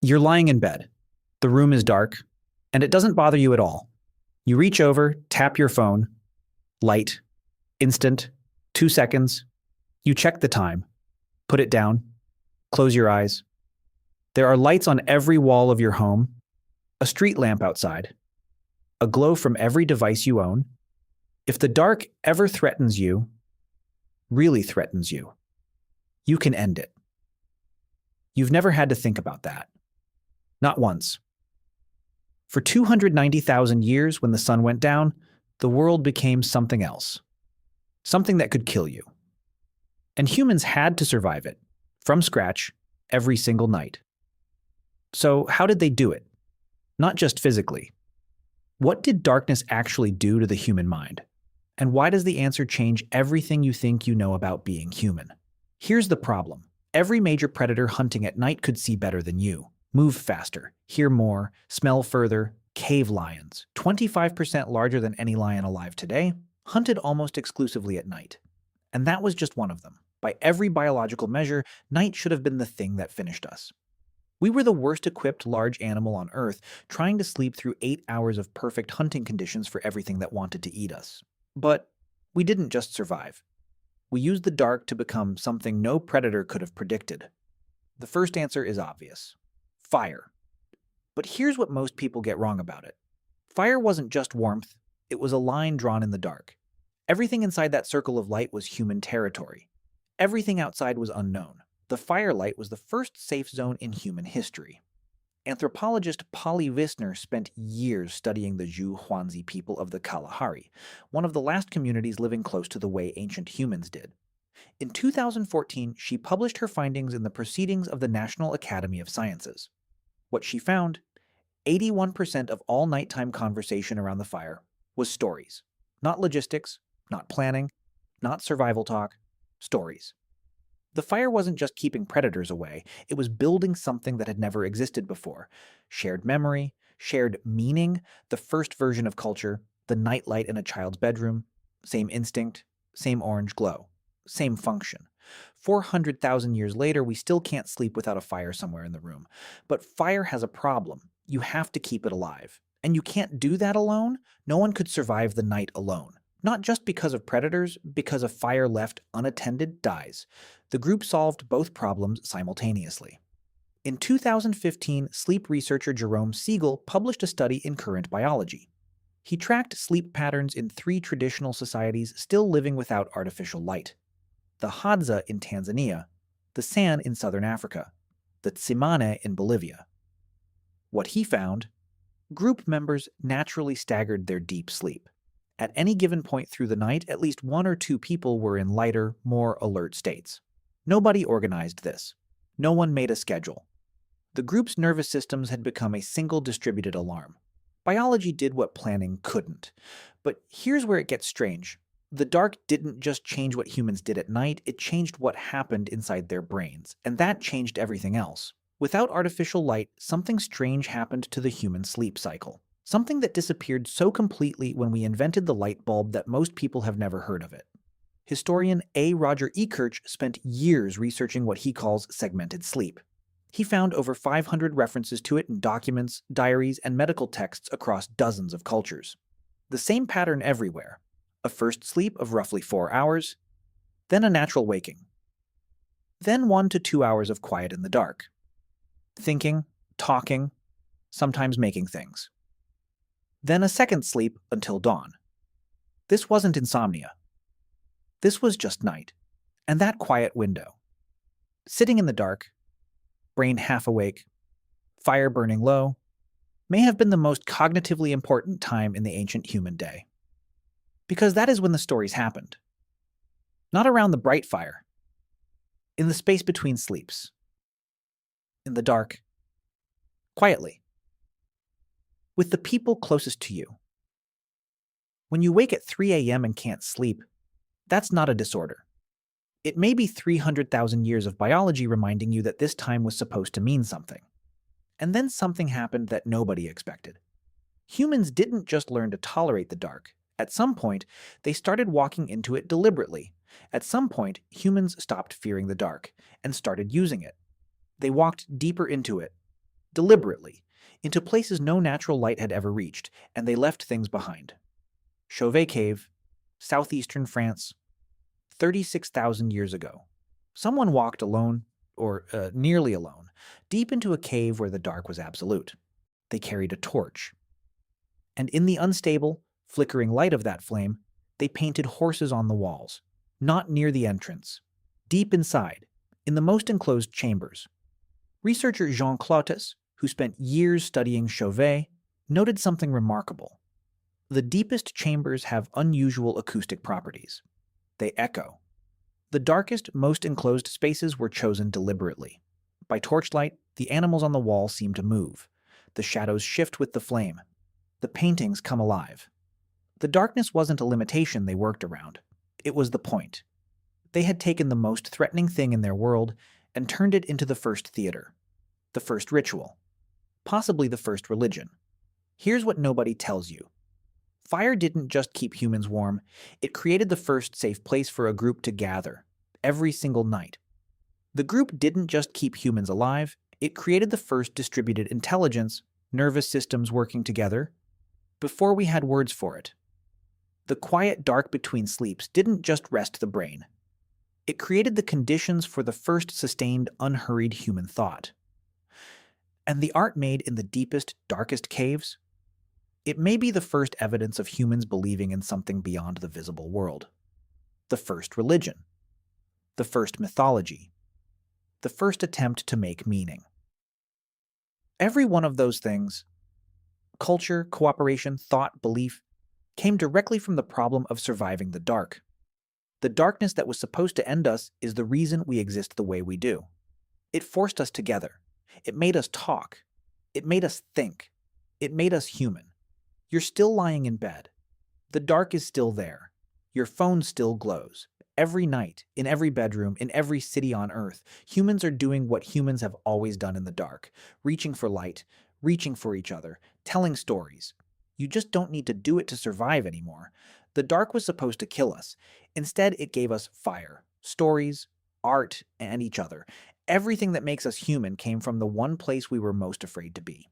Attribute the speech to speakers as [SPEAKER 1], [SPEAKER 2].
[SPEAKER 1] You're lying in bed. The room is dark, and it doesn't bother you at all. You reach over, tap your phone, light, instant, 2 seconds. You check the time, put it down, close your eyes. There are lights on every wall of your home, a street lamp outside, a glow from every device you own. If the dark ever threatens you, really threatens you, you can end it. You've never had to think about that. Not once. For 290,000 years, when the sun went down, the world became something else. Something that could kill you. And humans had to survive it, from scratch, every single night. So how did they do it? Not just physically. What did darkness actually do to the human mind? And why does the answer change everything you think you know about being human? Here's the problem. Every major predator hunting at night could see better than you, move faster, hear more, smell further. Cave lions, 25% larger than any lion alive today, hunted almost exclusively at night. And that was just one of them. By every biological measure, night should have been the thing that finished us. We were the worst equipped large animal on Earth, trying to sleep through 8 hours of perfect hunting conditions for everything that wanted to eat us. But we didn't just survive. We used the dark to become something no predator could have predicted. The first answer is obvious. Fire. But here's what most people get wrong about it. Fire wasn't just warmth, it was a line drawn in the dark. Everything inside that circle of light was human territory. Everything outside was unknown. The firelight was the first safe zone in human history. Anthropologist Polly Visner spent years studying the Zhu Huanzi people of the Kalahari, one of the last communities living close to the way ancient humans did. In 2014, she published her findings in the Proceedings of the National Academy of Sciences. What she found, 81% of all nighttime conversation around the fire was stories. Not logistics, not planning, not survival talk, stories. The fire wasn't just keeping predators away, it was building something that had never existed before. Shared memory, shared meaning, the first version of culture, the nightlight in a child's bedroom, same instinct, same orange glow, same function. 400,000 years later, we still can't sleep without a fire somewhere in the room. But fire has a problem. You have to keep it alive. And you can't do that alone. No one could survive the night alone. Not just because of predators, because a fire left unattended dies. The group solved both problems simultaneously. In 2015, sleep researcher Jerome Siegel published a study in Current Biology. He tracked sleep patterns in 3 traditional societies still living without artificial light. The Hadza in Tanzania, the San in southern Africa, the Tsimane in Bolivia. What he found? Group members naturally staggered their deep sleep. At any given point through the night, at least 1 or 2 people were in lighter, more alert states. Nobody organized this. No one made a schedule. The group's nervous systems had become a single distributed alarm. Biology did what planning couldn't. But here's where it gets strange. The dark didn't just change what humans did at night, it changed what happened inside their brains, and that changed everything else. Without artificial light, something strange happened to the human sleep cycle. Something that disappeared so completely when we invented the light bulb that most people have never heard of it. Historian A. Roger Ekirch spent years researching what he calls segmented sleep. He found over 500 references to it in documents, diaries, and medical texts across dozens of cultures. The same pattern everywhere. A first sleep of roughly 4 hours, then a natural waking. Then 1 to 2 hours of quiet in the dark. Thinking, talking, sometimes making things. Then a second sleep until dawn. This wasn't insomnia. This was just night, and that quiet window. Sitting in the dark, brain half awake, fire burning low, may have been the most cognitively important time in the ancient human day. Because that is when the stories happened. Not around the bright fire. In the space between sleeps. In the dark. Quietly. With the people closest to you. When you wake at 3 a.m. and can't sleep, that's not a disorder. It may be 300,000 years of biology reminding you that this time was supposed to mean something. And then something happened that nobody expected. Humans didn't just learn to tolerate the dark. At some point, they started walking into it deliberately. At some point, humans stopped fearing the dark and started using it. They walked deeper into it, deliberately, into places no natural light had ever reached, and they left things behind. Chauvet Cave, southeastern France, 36,000 years ago. Someone walked alone, or nearly alone, deep into a cave where the dark was absolute. They carried a torch. And in the unstable, flickering light of that flame, they painted horses on the walls, not near the entrance, deep inside, in the most enclosed chambers. Researcher Jean Clotes, who spent years studying Chauvet, noted something remarkable. The deepest chambers have unusual acoustic properties. They echo. The darkest, most enclosed spaces were chosen deliberately. By torchlight, the animals on the wall seem to move. The shadows shift with the flame. The paintings come alive. The darkness wasn't a limitation they worked around. It was the point. They had taken the most threatening thing in their world and turned it into the first theater, the first ritual, possibly the first religion. Here's what nobody tells you. Fire didn't just keep humans warm, it created the first safe place for a group to gather, every single night. The group didn't just keep humans alive, it created the first distributed intelligence, nervous systems working together, before we had words for it. The quiet dark between sleeps didn't just rest the brain. It created the conditions for the first sustained, unhurried human thought. And the art made in the deepest, darkest caves? It may be the first evidence of humans believing in something beyond the visible world. The first religion. The first mythology. The first attempt to make meaning. Every one of those things, culture, cooperation, thought, belief, came directly from the problem of surviving the dark. The darkness that was supposed to end us is the reason we exist the way we do. It forced us together. It made us talk. It made us think. It made us human. You're still lying in bed. The dark is still there. Your phone still glows. Every night, in every bedroom, in every city on Earth, humans are doing what humans have always done in the dark, reaching for light, reaching for each other, telling stories. You just don't need to do it to survive anymore. The dark was supposed to kill us. Instead, it gave us fire, stories, art, and each other. Everything that makes us human came from the one place we were most afraid to be.